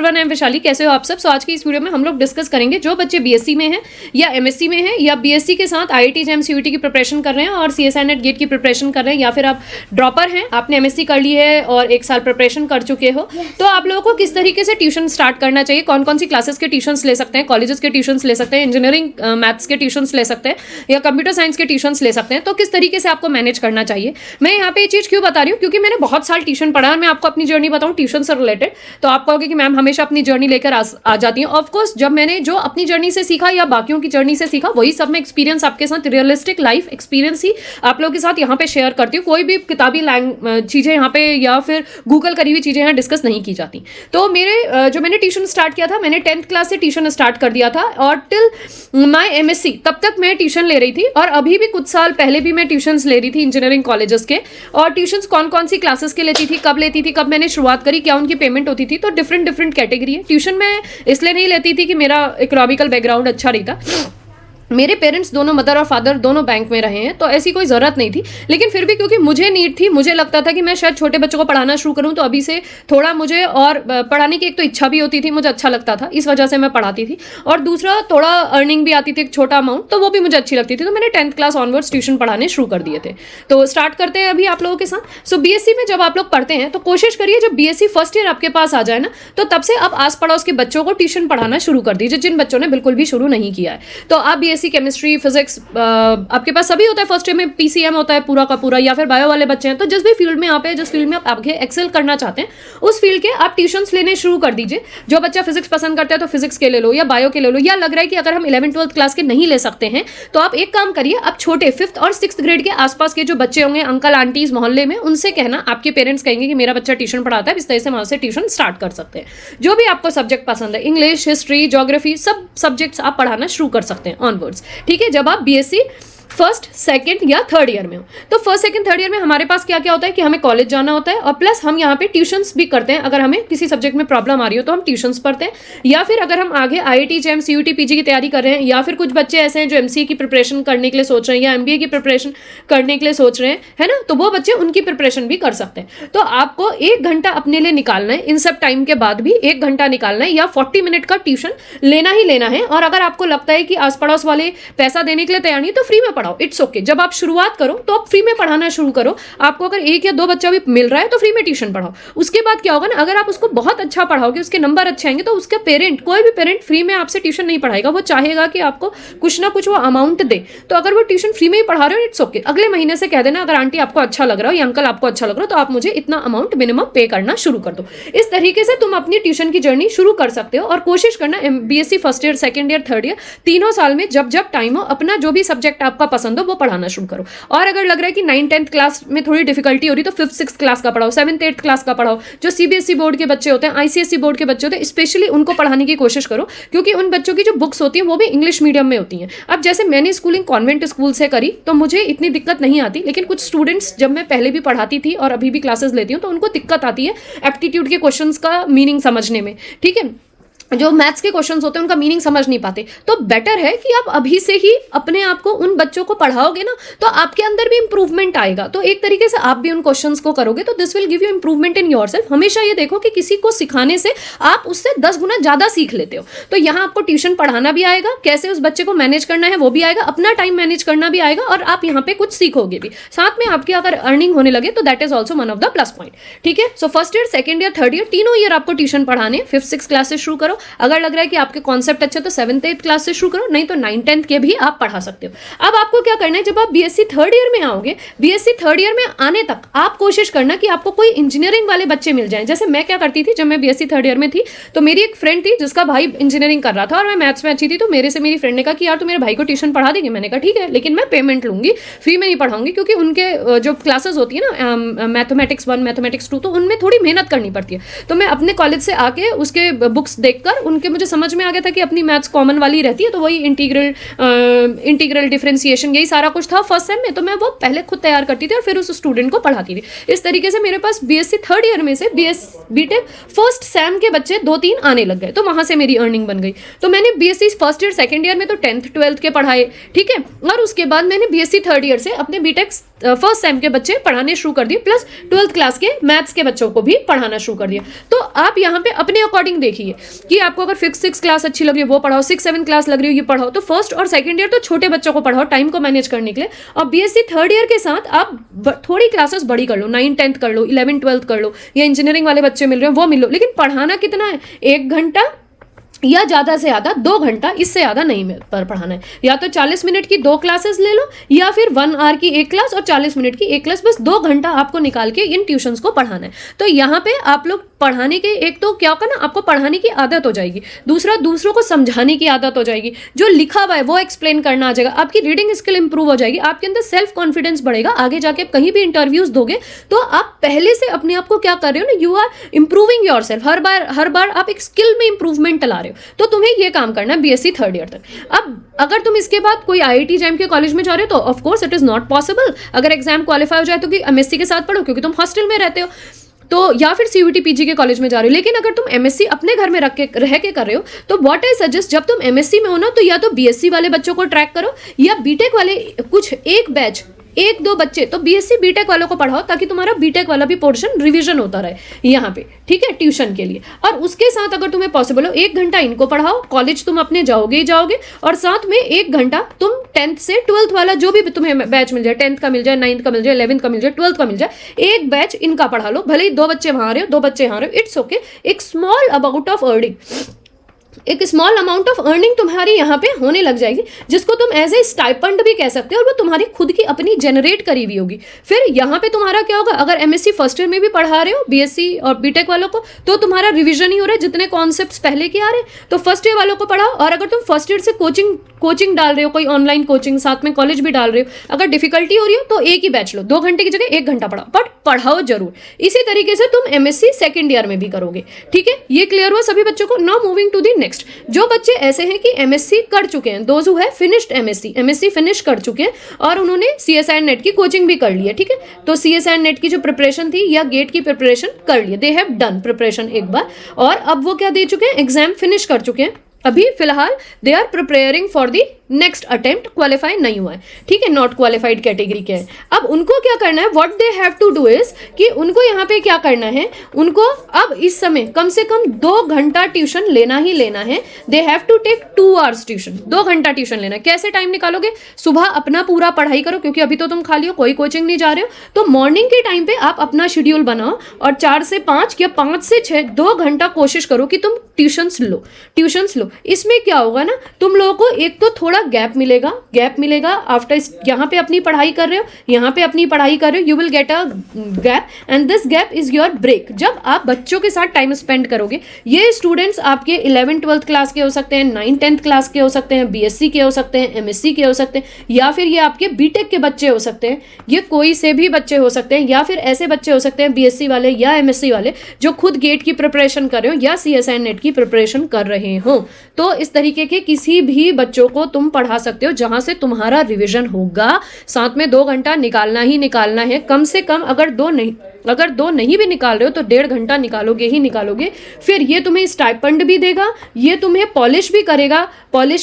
Everyone, I am Vaishali. कैसे हो आप सब? आज की इस वीडियो में हम लोग डिस्कस करेंगे जो बच्चे बीएससी में हैं या एमएससी में हैं या बीएससी के साथ आईआईटी जेईई सीयूईटी की प्रिपरेशन कर रहे हैं और सीएसआई नेट गेट की प्रिपरेशन कर रहे हैं, या फिर आप ड्रॉपर हैं, आपने एमएससी कर ली है और 1 साल प्रिपरेशन कर चुके हो, तो आप लोगों को किस तरीके से ट्यूशन स्टार्ट करना चाहिए, कौन कौन सी क्लासेस के ट्यूशंस ले सकते हैं, कॉलेजेस के ट्यूशंस ले सकते हैं, इंजीनियरिंग मैथ्स के ट्यूशंस ले सकते हैं या कंप्यूटर साइंस के ट्यूशंस ले सकते हैं, तो किस तरीके से आपको मैनेज करना चाहिए। मैं यहाँ पे ये चीज़ क्यों बता रही हूँ, क्योंकि मैंने बहुत साल ट्यूशन पढ़ा है। मैं आपको अपनी जर्नी बताऊँ ट्यूशन से रिलेटेड, तो आप कहोगे कि मैम हमेशा अपनी जर्नी लेकर आ जाती हैं। ऑफ कोर्स, जब मैंने जो अपनी जर्नी से सीखा या बाकियों की जर्नी से सीखा, वही सब मैं एक्सपीरियंस आपके साथ, रियलिस्टिक लाइफ एक्सपीरियंस ही आप लोगों के साथ यहाँ पे शेयर करती हूँ। कोई भी किताबी चीज़ें यहाँ पे या फिर गूगल करी हुई चीज़ें यहाँ डिस्कस नहीं की जाती। तो मेरे जो मैंने ट्यूशन स्टार्ट किया था, मैंने 10th क्लास से ट्यूशन स्टार्ट कर दिया था और टिल माई एमएससी तब तक मैं ट्यूशन ले रही थी। और अभी भी कुछ साल पहले भी मैं ट्यूशंस ले रही थी इंजीनियरिंग कॉलेजेस के। और ट्यूशंस कौन कौन सी क्लासेस के लेती थी, कब मैंने शुरुआत करी, क्या उनकी पेमेंट होती थी, तो डिफरेंट कैटेगरी है। ट्यूशन में इसलिए नहीं लेती थी कि मेरा इकोनॉमिकल बैकग्राउंड अच्छा नहीं था। मेरे पेरेंट्स दोनों, मदर और फादर दोनों बैंक में रहे हैं, तो ऐसी कोई ज़रूरत नहीं थी। लेकिन फिर भी क्योंकि मुझे नीड थी, मुझे लगता था कि मैं शायद छोटे बच्चों को पढ़ाना शुरू करूं, तो अभी से थोड़ा मुझे और पढ़ाने की एक तो इच्छा भी होती थी, मुझे अच्छा लगता था, इस वजह से मैं पढ़ाती थी। और दूसरा, थोड़ा अर्निंग भी आती थी, एक छोटा अमाउंट, तो वो भी मुझे अच्छी लगती थी। तो मैंने 10th क्लास ऑनवर्ड्स ट्यूशन पढ़ाने शुरू कर दिए थे। तो स्टार्ट करते हैं अभी आप लोगों के साथ। सो बीएससी में जब आप लोग पढ़ते हैं तो कोशिश करिए जब बीएससी फर्स्ट ईयर आपके पास आ जाए ना, तो तब से आप आस पड़ोस के बच्चों को ट्यूशन पढ़ाना शुरू कर दीजिए, जिन बच्चों ने बिल्कुल भी शुरू नहीं किया है। तो आप बीएससी केमिस्ट्री, फिजिक्स, आपके पास सभी होता है, फर्स्ट ईयर में पीसीएम होता है पूरा का पूरा, या फिर बायो वाले बच्चे हैं, तो जिस भी फील्ड में आप हैं, जिस फील्ड में आप आगे एक्सेल करना चाहते हैं, उस फील्ड के आप ट्यूशंस लेने शुरू कर दीजिए। जो बच्चा फिजिक्स पसंद करता है तो फिजिक्स के ले लो या बायो के ले लो, या लग रहा है कि अगर हम 11th 12th क्लास के नहीं ले सकते हैं, तो आप एक काम करिए, आप छोटे 5th और 6th ग्रेड के आसपास के जो बच्चे होंगे, अंकल आंटीज मोहल्ले में, उनसे कहना, आपके पेरेंट्स कहेंगे कि मेरा बच्चा ट्यूशन पढ़ाता है, इस तरह से वहां से ट्यूशन स्टार्ट कर सकते हैं। जो भी आपको सब्जेक्ट पसंद है, इंग्लिश, हिस्ट्री, ज्योग्राफी, सब सब्जेक्ट्स आप पढ़ाना शुरू कर सकते हैं ऑनवर्ड्स। ठीक है, जब आप बीएससी फर्स्ट, सेकंड या थर्ड ईयर में हो। तो फर्स्ट, सेकंड, थर्ड ईयर में हमारे पास क्या क्या होता है कि हमें कॉलेज जाना होता है, और प्लस हम यहाँ पे ट्यूशंस भी करते हैं। अगर हमें किसी सब्जेक्ट में प्रॉब्लम आ रही हो तो हम ट्यूशंस पढ़ते हैं, या फिर अगर हम आगे आईआईटी जेईई सीयूईटी पीजी की तैयारी कर रहे हैं, या फिर कुछ बच्चे ऐसे हैं जो एमसीए की प्रिपरेशन करने के लिए सोच रहे हैं या एमबीए की प्रिपरेशन करने के लिए सोच रहे हैं, है ना, तो वो बच्चे उनकी प्रिपरेशन भी कर सकते हैं। तो आपको 1 घंटा अपने लिए निकालना है, इन सब टाइम के बाद भी 1 घंटा निकालना है, या 40 मिनट का ट्यूशन लेना ही लेना है। और अगर आपको लगता है कि आस पड़ोस वाले पैसा देने के लिए तैयार नहीं, तो फ्री में पढ़ाओ, इट्स ओके। जब आप शुरुआत करो तो आप फ्री में पढ़ाना शुरू करो। आपको अगर 1 या 2 बच्चा भी मिल रहा है तो फ्री में ट्यूशन पढ़ाओ। उसके बाद क्या होगा ना, अगर आप उसको बहुत अच्छा पढ़ाओगे, उसके नंबर अच्छे आएंगे, तो उसका पेरेंट, कोई भी पेरेंट फ्री में आपसे ट्यूशन नहीं पढ़ाएगा, वो चाहेगा कि आपको कुछ ना कुछ वो अमाउंट दे। तो अगर वो ट्यूशन फ्री में ही पढ़ा रहे हो, इट्स ओके। अगले महीने से कह देना, अगर आंटी आपको अच्छा लग रहा हो या अंकल आपको अच्छा लग रहा हो, तो आप मुझे इतना अमाउंट मिनिमम पे करना शुरू कर दो। इस तरीके से तुम अपनी ट्यूशन की जर्नी शुरू कर सकते हो। और कोशिश करना BSc first year, second year, third year, तीनों साल में जब जब टाइम हो, अपना जो भी सब्जेक्ट आपका पसंद हो वो पढ़ाना शुरू करो। और अगर लग रहा है कि 9th 10th क्लास में थोड़ी डिफिकल्टी हो रही, तो 5th 6th क्लास का पढ़ाओ, 7th 8th क्लास का पढ़ाओ। जो सीबीएसई बोर्ड के बच्चे होते हैं, आईसीएसई बोर्ड के बच्चे होते हैं, स्पेशली उनको पढ़ाने की कोशिश करो, क्योंकि उन बच्चों की जो बुक्स होती हैं वो भी इंग्लिश मीडियम में होती हैं। अब जैसे मैंने स्कूलिंग कॉन्वेंट स्कूल से करी, तो मुझे इतनी दिक्कत नहीं आती, लेकिन कुछ स्टूडेंट्स, जब मैं पहले भी पढ़ाती थी और अभी भी क्लासेस लेती हूँ, तो उनको दिक्कत आती है एप्टीट्यूड के क्वेश्चन का मीनिंग समझने में। ठीक है, जो मैथ्स के क्वेश्चंस होते हैं उनका मीनिंग समझ नहीं पाते। तो बेटर है कि आप अभी से ही अपने आप को उन बच्चों को पढ़ाओगे ना, तो आपके अंदर भी इंप्रूवमेंट आएगा। तो एक तरीके से आप भी उन क्वेश्चंस को करोगे, तो this will give you improvement in yourself. हमेशा ये देखो कि किसी को सिखाने से आप उससे 10 गुना ज़्यादा सीख लेते हो। तो यहाँ आपको ट्यूशन पढ़ाना भी आएगा, कैसे उस बच्चे को मैनेज करना है वो भी आएगा, अपना टाइम मैनेज करना भी आएगा, और आप यहाँ पे कुछ सीखोगे भी। साथ में आपकी अगर अर्निंग होने लगे तो that is also one of the plus point. ठीक है, so first year, second year, third year, तीनों ईयर आपको ट्यूशन पढ़ाने। 5th 6th क्लास से शुरू करो। अगर लग रहा है कि आपके कॉन्सेप्ट अच्छे तो 7th 8th क्लास से शुरू करो, नहीं तो 9th 10th के भी आप पढ़ा सकते हो। अब आपको क्या करना है, जब आप बीएससी थर्ड ईयर में आओगे, बीएससी थर्ड ईयर में आने तक आप कोशिश करना कि आपको कोई इंजीनियरिंग वाले बच्चे मिल जाएं। जैसे मैं क्या करती थी, जब मैं बीएससी थर्ड ईयर में थी, तो मेरी एक फ्रेंड थी जिसका भाई इंजीनियरिंग कर रहा था और मैं मैथ्स में अच्छी थी, तो मेरे से मेरी फ्रेंड ने कहा कि यार तू मेरे भाई को ट्यूशन पढ़ा देगी। मैंने कहा ठीक है, लेकिन मैं पेमेंट लूंगी, फ्री में नहीं पढ़ाऊंगी, क्योंकि उनके जो क्लासेस होती है ना, मैथमेटिक्स 1, मैथमेटिक्स 2, तो उनमें थोड़ी मेहनत करनी पड़ती है। तो मैं अपने कॉलेज से आके उसके बुक्स देखकर उनके मुझे समझ में आ गया था कि अपनी मैथ्स कॉमन वाली रहती है, तो वही इंटीग्रल डिफरेंशिएशन, यही सारा कुछ था फर्स्ट सेम में। तो मैं वो पहले खुद तैयार करती थी और फिर उस स्टूडेंट को पढ़ाती थी। इस तरीके से मेरे पास बीएससी थर्ड ईयर में से बीटेक फर्स्ट सेम के बच्चे 2-3 आने लग गए, तो वहां से मेरी अर्निंग बन गई। तो मैंने BSc first year, second year में तो 10th 12th के पढ़ाए, ठीक है, और उसके बाद मैंने बीएससी थर्ड ईयर से अपने बीटेक फर्स्ट सेम के बच्चे पढ़ाने शुरू कर दिए, प्लस 12th क्लास के मैथ्स के बच्चों को भी पढ़ाना शुरू कर दिया। तो आप यहाँ पे अपने अकॉर्डिंग देखिए कि आपको अगर 5th क्लास अच्छी लग रही है वो पढ़ाओ, 6th-7th क्लास लग रही है ये पढ़ाओ। तो फर्स्ट और सेकंड ईयर तो छोटे बच्चों को पढ़ाओ टाइम को मैनेज करने के लिए, और बीएससी थर्ड ईयर के साथ आप थोड़ी क्लासेस बड़ी कर लो, 9th-10th कर लो, 11th-12th कर लो, या इंजीनियरिंग वाले बच्चे मिल रहे हैं वो मिल लो। लेकिन पढ़ाना कितना है, 1 घंटा या ज़्यादा से ज़्यादा 2 घंटा, इससे ज़्यादा नहीं पर पढ़ाना है। या तो 40 मिनट की 2 क्लासेस ले लो, या फिर 1 आवर की 1 क्लास और 40 मिनट की 1 क्लास, बस 2 घंटा आपको निकाल के इन ट्यूशन्स को पढ़ाना है। तो यहाँ पे आप लोग पढ़ाने के, एक तो क्या होगा ना, आपको पढ़ाने की आदत हो जाएगी, दूसरा दूसरों को समझाने की आदत हो जाएगी, जो लिखा हुआ है वो एक्सप्लेन करना आ जाएगा, आपकी रीडिंग स्किल इंप्रूव हो जाएगी, आपके अंदर सेल्फ कॉन्फिडेंस बढ़ेगा। आगे जाके आप कहीं भी इंटरव्यूज दोगे तो आप पहले से अपने आप को क्या कर रहे हो ना, you are improving your self बार आप एक स्किल में इंप्रूवमेंट ला रहे हो। तो तुम्हें ये काम करना है बीएससी थर्ड ईयर तक। अब अगर तुम इसके बाद कोई आईआईटी जैम के कॉलेज में जा रहे हो तो of course it is not possible. अगर एग्जाम क्वालिफाई हो जाए तो कि एमएससी के साथ पढ़ो, क्योंकि तुम हॉस्टल में रहते हो, तो या फिर सीयूटी पीजी के कॉलेज में जा रहे हो। लेकिन अगर तुम एमएससी अपने घर में रह के कर रहे हो तो व्हाट आई सजेस्ट, जब तुम एमएससी में हो ना, तो या तो बीएससी वाले बच्चों को ट्रैक करो, या बीटेक वाले कुछ एक बैच 1-2 बच्चे तो बीएससी बीटेक वालों को पढ़ाओ, ताकि तुम्हारा बीटेक वाला भी पोर्शन रिवीजन होता रहे यहाँ पे, ठीक है, ट्यूशन के लिए। और उसके साथ अगर तुम्हें पॉसिबल हो 1 घंटा इनको पढ़ाओ, कॉलेज तुम अपने जाओगे ही जाओगे, और साथ में 1 घंटा तुम 10th से 12th वाला जो भी तुम्हें बैच मिल जाए, 10th का मिल जाए, 9th का मिल जाए, 11th का मिल जाए, 12th का मिल जाए, एक बैच इनका पढ़ा लो। भले ही 2 बच्चे वहां रहे हो, 2 बच्चे यहाँ रहे हो, इट्स ओके। एक स्मॉल अमाउंट ऑफ अर्निंग तुम्हारी यहाँ पे होने लग जाएगी, जिसको तुम एज ए स्टाइपेंड भी कह सकते हो, और वो तुम्हारी खुद की अपनी जनरेट करी हुई होगी। फिर यहाँ पे तुम्हारा क्या होगा, अगर एमएससी फर्स्ट ईयर में भी पढ़ा रहे हो बीएससी और बीटेक वालों को, तो तुम्हारा रिवीजन ही हो रहा है, जितने कॉन्सेप्ट्स पहले के आ रहे हैं तो फर्स्ट ईयर वालों को पढ़ाओ। और अगर तुम फर्स्ट ईयर से कोचिंग डाल रहे हो, कोई ऑनलाइन कोचिंग, साथ में कॉलेज भी डाल रहे हो, अगर डिफिकल्टी हो रही हो तो एक ही बैच लो, 2 घंटे की जगह 1 घंटा पढ़ाओ, बट पढ़ाओ जरूर। इसी तरीके से तुम एमएससी सेकेंड ईयर में भी करोगे, ठीक है। ये क्लियर हुआ सभी बच्चों को। Now moving to the next, जो बच्चे ऐसे हैं कि एमएससी कर चुके हैं, those who have finished MSc finish कर चुके हैं, और उन्होंने सीएसआई नेट की कोचिंग भी कर ली है, ठीक है। तो सीएसआई नेट की जो प्रिपरेशन थी या गेट की प्रिपरेशन कर ली है, दे हैव डन प्रिपरेशन एक बार, और अब वो क्या दे चुके हैं, एग्जाम फिनिश कर चुके हैं। अभी फिलहाल they are preparing for the next attempt, qualify नहीं हुआ है, ठीक है, नॉट क्वालिफाइड कैटेगरी के हैं। अब उनको क्या करना है, what they have to do is कि उनको यहाँ पे क्या करना है, उनको अब इस समय कम से कम 2 घंटा ट्यूशन लेना ही लेना है। They have to take 2 hours tuition, 2 घंटा ट्यूशन लेना है। कैसे टाइम निकालोगे, सुबह अपना पूरा पढ़ाई करो, क्योंकि अभी तो तुम खाली हो, कोई कोचिंग नहीं जा रहे हो, तो मॉर्निंग के टाइम पे आप अपना शेड्यूल बनाओ, और 4 से 5 या 5 से 6 2 घंटा कोशिश करो कि तुम ट्यूशंस लो। इसमें क्या होगा ना, तुम लोगों को एक तो थोड़ा गैप मिलेगा आफ्टर, यहाँ पे अपनी पढ़ाई कर रहे हो, यहाँ पे अपनी पढ़ाई कर रहे हो, you will get a gap, and this gap is your break. जब आप बच्चों के साथ टाइम स्पेंड करोगे, ये स्टूडेंट्स आपके 11th-12th क्लास के हो सकते हैं, 9th-10th क्लास के हो सकते हैं, बीएससी के हो सकते हैं, एमएससी के हो सकते हैं, या फिर ये आपके बीटेक के बच्चे हो सकते हैं, ये कोई से भी बच्चे हो सकते हैं, या फिर ऐसे बच्चे हो सकते हैं बीएससी वाले या एमएससी वाले जो खुद गेट की प्रिपरेशन कर रहे हो या सीएसआई नेट की प्रिपरेशन कर रहे हो। तो इस तरीके के किसी भी बच्चों को तुम पढ़ा सकते हो जहां से तुम्हारा रिवीजन होगा। साथ में 2 घंटा निकालना ही निकालना है, कम से कम। अगर दो नहीं भी निकाल रहे हो तो 1.5 घंटा निकालोगे। फिर ये तुम्हें स्टाइपेंड भी देगा, ये तुम्हें पॉलिश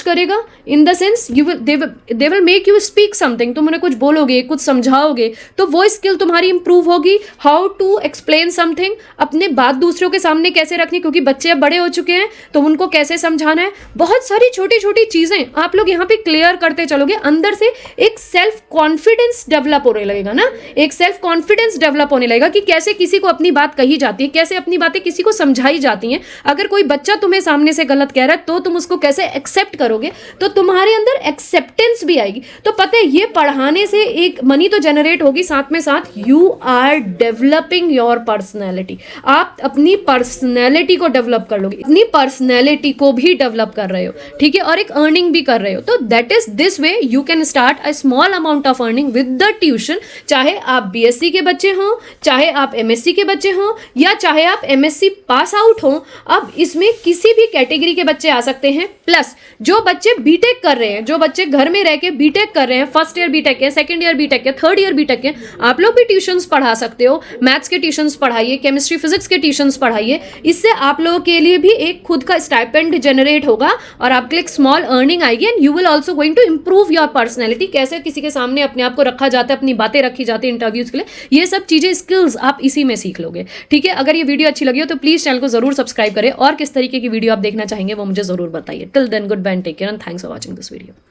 करेगा in the sense they will make you speak something. तुम उन्हें कुछ बोलोगे, कुछ समझाओगे, तो वो स्किल तुम्हारी इंप्रूव होगी। हाउ टू एक्सप्लेन समथिंग, अपने बात दूसरों के सामने कैसे रखनी, क्योंकि बच्चे अब बड़े हो चुके हैं, तो उनको कैसे समझाना है, बहुत सारी छोटी छोटी चीजें आप लोग यहाँ पे क्लियर करते चलोगे। अंदर से एक सेल्फ कॉन्फिडेंस डेवलप होने लगेगा ना, एक सेल्फ कॉन्फिडेंस डेवलप होने लगेगा कि कैसे किसी को अपनी बात कही जाती है, कैसे अपनी बातें किसी को समझाई जाती हैं। अगर कोई बच्चा तुम्हें सामने से गलत कह रहा है तो तुम उसको कैसे एक्सेप्ट करोगे, तो तुम्हारे अंदर एक्सेप्टेंस भी आएगी। तो पता है, ये पढ़ाने से एक मनी तो जनरेट होगी, साथ में साथ you are developing your personality. आप अपनी पर्सनैलिटी को डेवलप कर लोगे, अपनी पर्सनैलिटी को भी डेवलप कर रहे हो, ठीक है, और एक अर्निंग भी कर रहे हो। तो that is this way you can start a small amount of earning with the tuition. चाहे आप बीएससी के बच्चे हो, चाहे आप एमएससी के बच्चे हो, या चाहे आप एमएससी पास आउट हो, अब इसमें किसी भी कैटेगरी के बच्चे आ सकते हैं। प्लस जो बच्चे बीटेक कर रहे हैं, जो बच्चे घर में रह के बीटेक कर रहे हैं, फर्स्ट ईयर बीटेक है, सेकंड ईयर बीटेक है, थर्ड ईयर बीटेक है, आप लोग भी ट्यूशंस पढ़ा सकते हो। मैथ्स के ट्यूशंस पढ़ाइए, केमिस्ट्री फिजिक्स के ट्यूशंस पढ़ाइए। इससे आप लोगों के लिए भी एक खुद का स्टाइपेंड जनरेट होगा और आपके लिए एक स्मॉल अर्निंग आएगी, and you will also going to improve your personality, कैसे किसी के सामने अपने आप को रखा जाता है, अपनी बातें रखी जाती है इंटरव्यूज के लिए, ये सब चीज़ें स्किल्स आप इसी में सीख लोगे। ठीक है, अगर ये वीडियो अच्छी लगी हो तो प्लीज़ चैनल को जरूर सब्सक्राइब करें, और किस तरीके की वीडियो आप देखना चाहेंगे वो मुझे जरूर बताइए। Till then goodbye and take care and thanks for watching this video.